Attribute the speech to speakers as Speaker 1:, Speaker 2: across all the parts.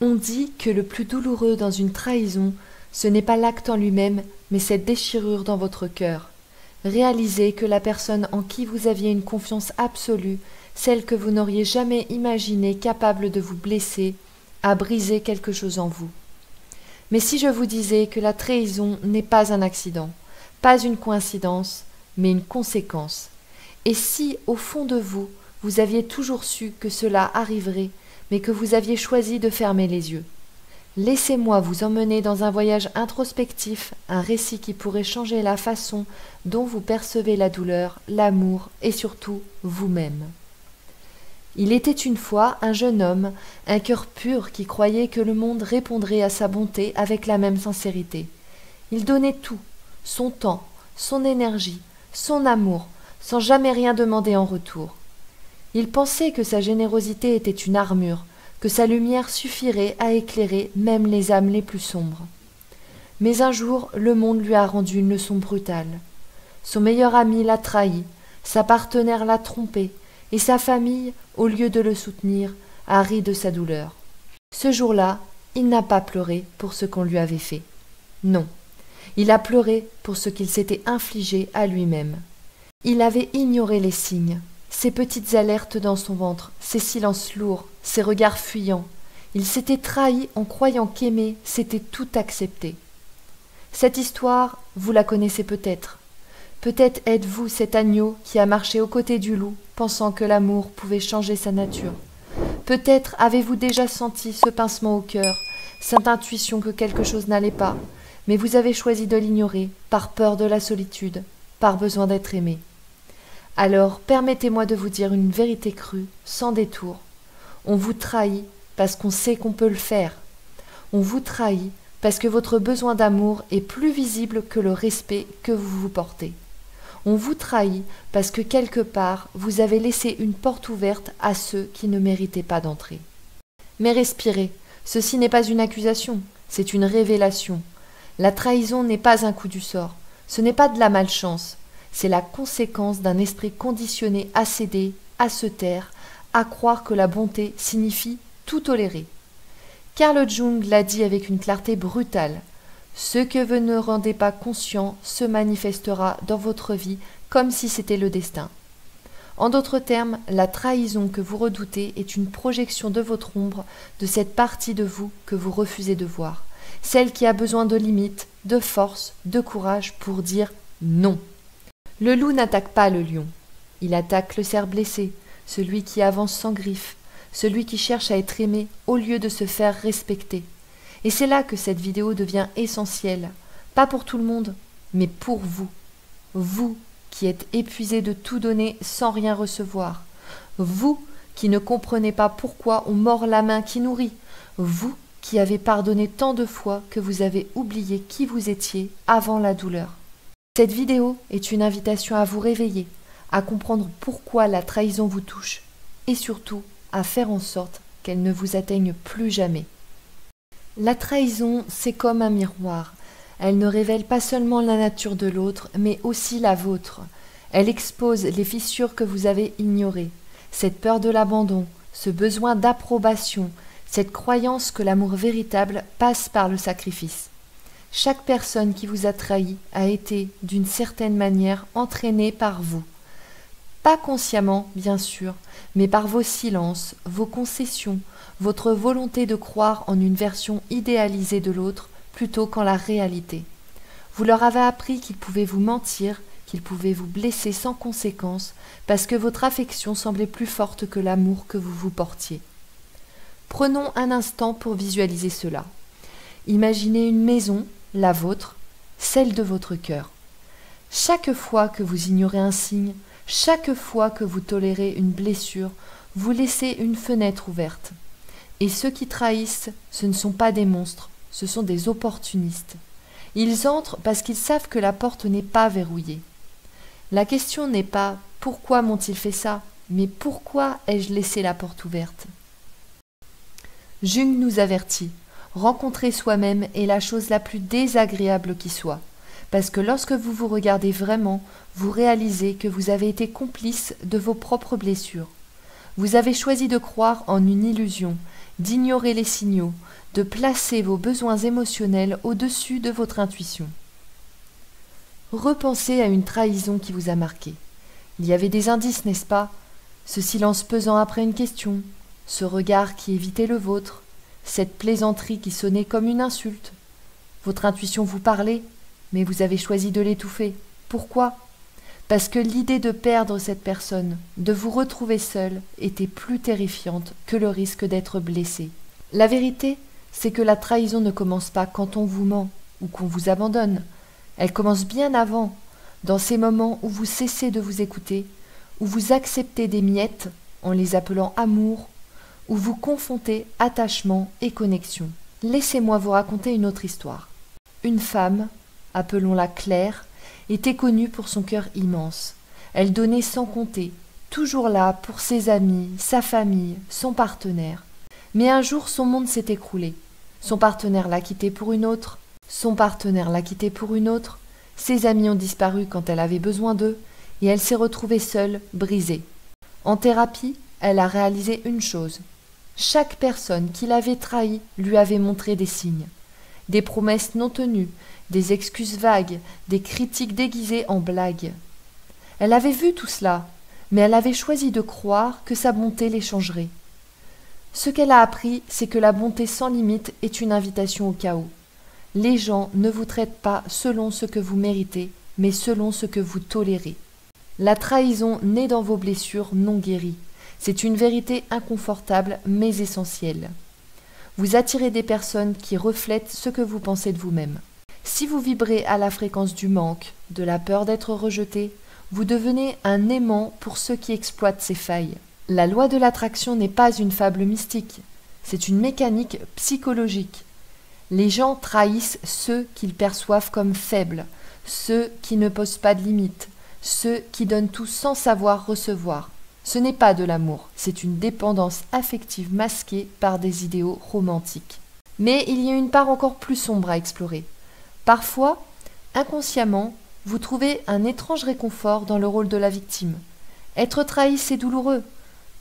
Speaker 1: On dit que le plus douloureux dans une trahison, ce n'est pas l'acte en lui-même, mais cette déchirure dans votre cœur. Réalisez que la personne en qui vous aviez une confiance absolue, celle que vous n'auriez jamais imaginée capable de vous blesser, a brisé quelque chose en vous. Mais si je vous disais que la trahison n'est pas un accident, pas une coïncidence, mais une conséquence, et si, au fond de vous, vous aviez toujours su que cela arriverait, mais que vous aviez choisi de fermer les yeux. Laissez-moi vous emmener dans un voyage introspectif, un récit qui pourrait changer la façon dont vous percevez la douleur, l'amour et surtout vous-même. Il était une fois un jeune homme, un cœur pur qui croyait que le monde répondrait à sa bonté avec la même sincérité. Il donnait tout, son temps, son énergie, son amour, sans jamais rien demander en retour. Il pensait que sa générosité était une armure, que sa lumière suffirait à éclairer même les âmes les plus sombres. Mais un jour, le monde lui a rendu une leçon brutale. Son meilleur ami l'a trahi, sa partenaire l'a trompé, et sa famille, au lieu de le soutenir, a ri de sa douleur. Ce jour-là, il n'a pas pleuré pour ce qu'on lui avait fait. Non, il a pleuré pour ce qu'il s'était infligé à lui-même. Il avait ignoré les signes, ces petites alertes dans son ventre, ces silences lourds, ces regards fuyants. Il s'était trahi en croyant qu'aimer, c'était tout accepter. Cette histoire, vous la connaissez peut-être. Peut-être êtes-vous cet agneau qui a marché aux côtés du loup, pensant que l'amour pouvait changer sa nature. Peut-être avez-vous déjà senti ce pincement au cœur, cette intuition que quelque chose n'allait pas, mais vous avez choisi de l'ignorer, par peur de la solitude, par besoin d'être aimé. Alors, permettez-moi de vous dire une vérité crue, sans détour. On vous trahit parce qu'on sait qu'on peut le faire. On vous trahit parce que votre besoin d'amour est plus visible que le respect que vous vous portez. On vous trahit parce que quelque part, vous avez laissé une porte ouverte à ceux qui ne méritaient pas d'entrer. Mais respirez, ceci n'est pas une accusation, c'est une révélation. La trahison n'est pas un coup du sort, ce n'est pas de la malchance. C'est la conséquence d'un esprit conditionné à céder, à se taire, à croire que la bonté signifie tout tolérer. Carl Jung l'a dit avec une clarté brutale. Ce que vous ne rendez pas conscient se manifestera dans votre vie comme si c'était le destin. En d'autres termes, la trahison que vous redoutez est une projection de votre ombre, de cette partie de vous que vous refusez de voir, celle qui a besoin de limites, de force, de courage pour dire non. Le loup n'attaque pas le lion, il attaque le cerf blessé, celui qui avance sans griffes, celui qui cherche à être aimé au lieu de se faire respecter. Et c'est là que cette vidéo devient essentielle, pas pour tout le monde, mais pour vous. Vous qui êtes épuisé de tout donner sans rien recevoir. Vous qui ne comprenez pas pourquoi on mord la main qui nourrit. Vous qui avez pardonné tant de fois que vous avez oublié qui vous étiez avant la douleur. Cette vidéo est une invitation à vous réveiller, à comprendre pourquoi la trahison vous touche et surtout à faire en sorte qu'elle ne vous atteigne plus jamais. La trahison, c'est comme un miroir. Elle ne révèle pas seulement la nature de l'autre, mais aussi la vôtre. Elle expose les fissures que vous avez ignorées, cette peur de l'abandon, ce besoin d'approbation, cette croyance que l'amour véritable passe par le sacrifice. Chaque personne qui vous a trahi a été, d'une certaine manière, entraînée par vous. Pas consciemment, bien sûr, mais par vos silences, vos concessions, votre volonté de croire en une version idéalisée de l'autre plutôt qu'en la réalité. Vous leur avez appris qu'ils pouvaient vous mentir, qu'ils pouvaient vous blesser sans conséquence, parce que votre affection semblait plus forte que l'amour que vous vous portiez. Prenons un instant pour visualiser cela. Imaginez une maison, la vôtre, celle de votre cœur. Chaque fois que vous ignorez un signe, chaque fois que vous tolérez une blessure, vous laissez une fenêtre ouverte. Et ceux qui trahissent, ce ne sont pas des monstres, ce sont des opportunistes. Ils entrent parce qu'ils savent que la porte n'est pas verrouillée. La question n'est pas « pourquoi m'ont-ils fait ça ?», mais « pourquoi ai-je laissé la porte ouverte ?» Jung nous avertit. Rencontrer soi-même est la chose la plus désagréable qui soit, parce que lorsque vous vous regardez vraiment, vous réalisez que vous avez été complice de vos propres blessures. Vous avez choisi de croire en une illusion, d'ignorer les signaux, de placer vos besoins émotionnels au-dessus de votre intuition. Repensez à une trahison qui vous a marqué. Il y avait des indices, n'est-ce pas? Ce silence pesant après une question, ce regard qui évitait le vôtre, cette plaisanterie qui sonnait comme une insulte. Votre intuition vous parlait, mais vous avez choisi de l'étouffer. Pourquoi? Parce que l'idée de perdre cette personne, de vous retrouver seul, était plus terrifiante que le risque d'être blessé. La vérité, c'est que la trahison ne commence pas quand on vous ment ou qu'on vous abandonne. Elle commence bien avant, dans ces moments où vous cessez de vous écouter, où vous acceptez des miettes en les appelant amour, où vous confondez attachement et connexion. Laissez-moi vous raconter une autre histoire. Une femme, appelons-la Claire, était connue pour son cœur immense. Elle donnait sans compter, toujours là pour ses amis, sa famille, son partenaire. Mais un jour, son monde s'est écroulé. Son partenaire l'a quittée pour une autre, son partenaire l'a quittée pour une autre, ses amis ont disparu quand elle avait besoin d'eux, et elle s'est retrouvée seule, brisée. En thérapie, elle a réalisé une chose. Chaque personne qui l'avait trahie lui avait montré des signes. Des promesses non tenues, des excuses vagues, des critiques déguisées en blagues. Elle avait vu tout cela, mais elle avait choisi de croire que sa bonté les changerait. Ce qu'elle a appris, c'est que la bonté sans limite est une invitation au chaos. Les gens ne vous traitent pas selon ce que vous méritez, mais selon ce que vous tolérez. La trahison naît dans vos blessures non guéries. C'est une vérité inconfortable mais essentielle. Vous attirez des personnes qui reflètent ce que vous pensez de vous-même. Si vous vibrez à la fréquence du manque, de la peur d'être rejeté, vous devenez un aimant pour ceux qui exploitent ces failles. La loi de l'attraction n'est pas une fable mystique, c'est une mécanique psychologique. Les gens trahissent ceux qu'ils perçoivent comme faibles, ceux qui ne posent pas de limites, ceux qui donnent tout sans savoir recevoir. Ce n'est pas de l'amour, c'est une dépendance affective masquée par des idéaux romantiques. Mais il y a une part encore plus sombre à explorer. Parfois, inconsciemment, vous trouvez un étrange réconfort dans le rôle de la victime. Être trahi, c'est douloureux,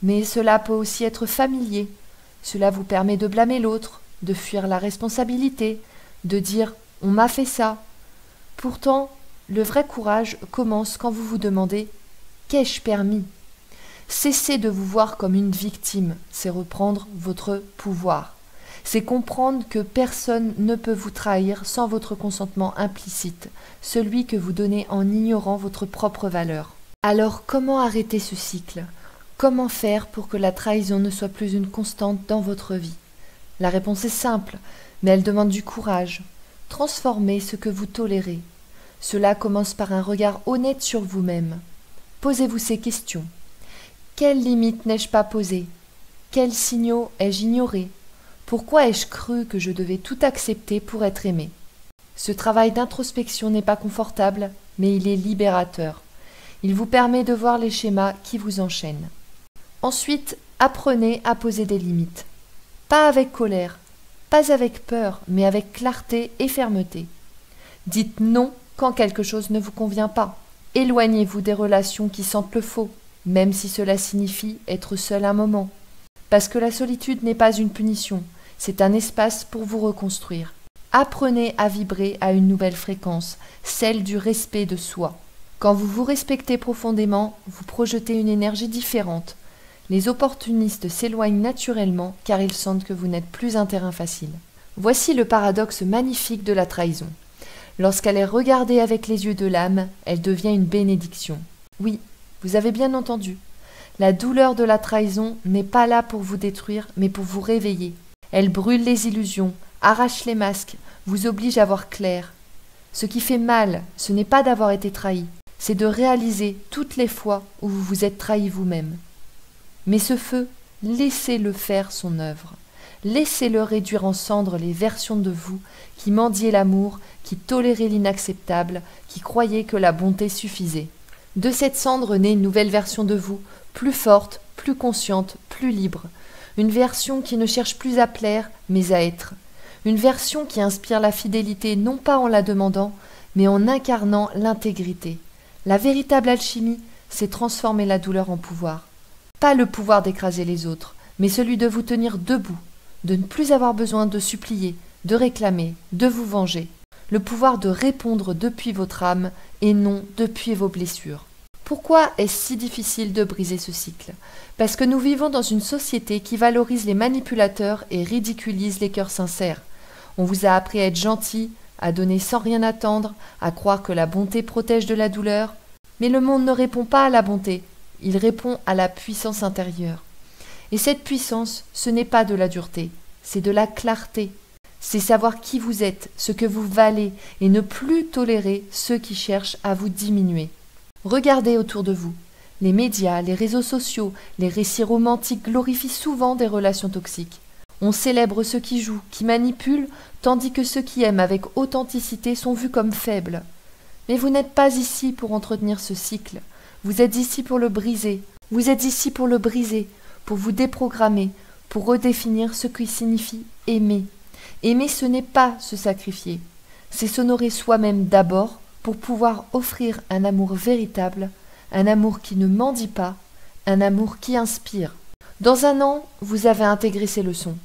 Speaker 1: mais cela peut aussi être familier. Cela vous permet de blâmer l'autre, de fuir la responsabilité, de dire « on m'a fait ça ». Pourtant, le vrai courage commence quand vous vous demandez « qu'ai-je permis ?» Cessez de vous voir comme une victime, c'est reprendre votre pouvoir. C'est comprendre que personne ne peut vous trahir sans votre consentement implicite, celui que vous donnez en ignorant votre propre valeur. Alors comment arrêter ce cycle? Comment faire pour que la trahison ne soit plus une constante dans votre vie? La réponse est simple, mais elle demande du courage. Transformez ce que vous tolérez. Cela commence par un regard honnête sur vous-même. Posez-vous ces questions. Quelles limites n'ai-je pas posées? Quels signaux ai-je ignorés? Pourquoi ai-je cru que je devais tout accepter pour être aimé? Ce travail d'introspection n'est pas confortable, mais il est libérateur. Il vous permet de voir les schémas qui vous enchaînent. Ensuite, apprenez à poser des limites. Pas avec colère, pas avec peur, mais avec clarté et fermeté. Dites non quand quelque chose ne vous convient pas. Éloignez-vous des relations qui sentent le faux, même si cela signifie être seul un moment. Parce que la solitude n'est pas une punition, c'est un espace pour vous reconstruire. Apprenez à vibrer à une nouvelle fréquence, celle du respect de soi. Quand vous vous respectez profondément, vous projetez une énergie différente. Les opportunistes s'éloignent naturellement car ils sentent que vous n'êtes plus un terrain facile. Voici le paradoxe magnifique de la trahison. Lorsqu'elle est regardée avec les yeux de l'âme, elle devient une bénédiction. Oui, vous avez bien entendu. La douleur de la trahison n'est pas là pour vous détruire, mais pour vous réveiller. Elle brûle les illusions, arrache les masques, vous oblige à voir clair. Ce qui fait mal, ce n'est pas d'avoir été trahi, c'est de réaliser toutes les fois où vous vous êtes trahi vous-même. Mais ce feu, laissez-le faire son œuvre. Laissez-le réduire en cendres les versions de vous qui mendiez l'amour, qui toléraient l'inacceptable, qui croyaient que la bonté suffisait. De cette cendre naît une nouvelle version de vous, plus forte, plus consciente, plus libre. Une version qui ne cherche plus à plaire, mais à être. Une version qui inspire la fidélité non pas en la demandant, mais en incarnant l'intégrité. La véritable alchimie, c'est transformer la douleur en pouvoir. Pas le pouvoir d'écraser les autres, mais celui de vous tenir debout, de ne plus avoir besoin de supplier, de réclamer, de vous venger. Le pouvoir de répondre depuis votre âme et non depuis vos blessures. Pourquoi est-ce si difficile de briser ce cycle? Parce que nous vivons dans une société qui valorise les manipulateurs et ridiculise les cœurs sincères. On vous a appris à être gentil, à donner sans rien attendre, à croire que la bonté protège de la douleur. Mais le monde ne répond pas à la bonté, il répond à la puissance intérieure. Et cette puissance, ce n'est pas de la dureté, c'est de la clarté. C'est savoir qui vous êtes, ce que vous valez, et ne plus tolérer ceux qui cherchent à vous diminuer. Regardez autour de vous. Les médias, les réseaux sociaux, les récits romantiques glorifient souvent des relations toxiques. On célèbre ceux qui jouent, qui manipulent, tandis que ceux qui aiment avec authenticité sont vus comme faibles. Mais vous n'êtes pas ici pour entretenir ce cycle. Vous êtes ici pour le briser. Vous êtes ici pour le briser, pour vous déprogrammer, pour redéfinir ce qui signifie aimer. Aimer, ce n'est pas se sacrifier. C'est s'honorer soi-même d'abord pour pouvoir offrir un amour véritable, un amour qui ne mendie pas, un amour qui inspire. Dans un an, vous avez intégré ces leçons.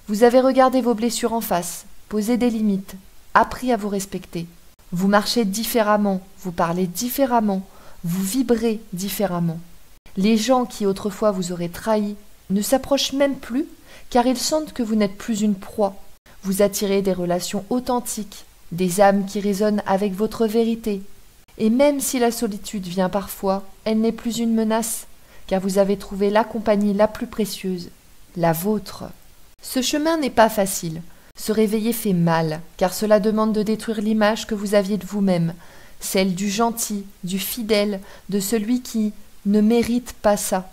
Speaker 1: Vous avez regardé vos blessures en face, posé des limites, appris à vous respecter. Vous marchez différemment, vous parlez différemment, vous vibrez différemment. Les gens qui autrefois vous auraient trahi ne s'approchent même plus car ils sentent que vous n'êtes plus une proie. Vous attirez des relations authentiques, des âmes qui résonnent avec votre vérité. Et même si la solitude vient parfois, elle n'est plus une menace, car vous avez trouvé la compagnie la plus précieuse, la vôtre. Ce chemin n'est pas facile. Se réveiller fait mal, car cela demande de détruire l'image que vous aviez de vous-même, celle du gentil, du fidèle, de celui qui ne mérite pas ça.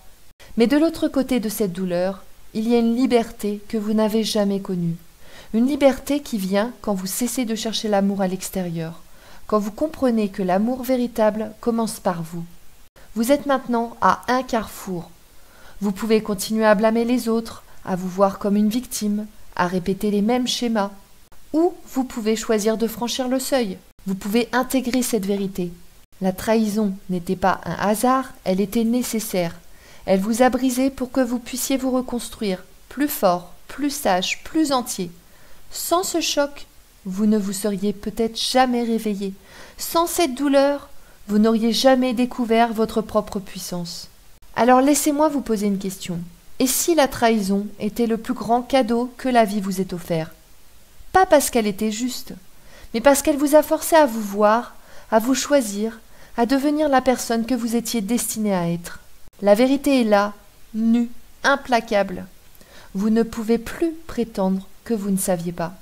Speaker 1: Mais de l'autre côté de cette douleur, il y a une liberté que vous n'avez jamais connue. Une liberté qui vient quand vous cessez de chercher l'amour à l'extérieur, quand vous comprenez que l'amour véritable commence par vous. Vous êtes maintenant à un carrefour. Vous pouvez continuer à blâmer les autres, à vous voir comme une victime, à répéter les mêmes schémas. Ou vous pouvez choisir de franchir le seuil. Vous pouvez intégrer cette vérité. La trahison n'était pas un hasard, elle était nécessaire. Elle vous a brisé pour que vous puissiez vous reconstruire, plus fort, plus sage, plus entier. Sans ce choc, vous ne vous seriez peut-être jamais réveillé. Sans cette douleur, vous n'auriez jamais découvert votre propre puissance. Alors laissez-moi vous poser une question. Et si la trahison était le plus grand cadeau que la vie vous ait offert? Pas parce qu'elle était juste, mais parce qu'elle vous a forcé à vous voir, à vous choisir, à devenir la personne que vous étiez destinée à être. La vérité est là, nue, implacable. Vous ne pouvez plus prétendre que vous ne saviez pas.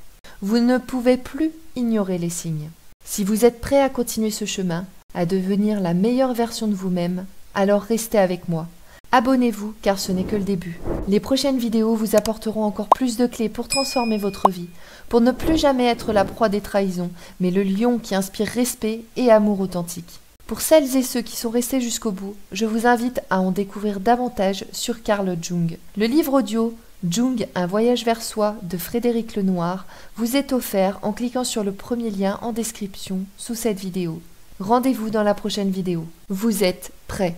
Speaker 1: Vous ne pouvez plus ignorer les signes. Si vous êtes prêt à continuer ce chemin, à devenir la meilleure version de vous-même, alors restez avec moi. Abonnez-vous car ce n'est que le début. Les prochaines vidéos vous apporteront encore plus de clés pour transformer votre vie, pour ne plus jamais être la proie des trahisons, mais le lion qui inspire respect et amour authentique. Pour celles et ceux qui sont restés jusqu'au bout, je vous invite à en découvrir davantage sur Carl Jung. Le livre audio Jung, un voyage vers soi de Frédéric Lenoir vous est offert en cliquant sur le premier lien en description sous cette vidéo. Rendez-vous dans la prochaine vidéo. Vous êtes prêts?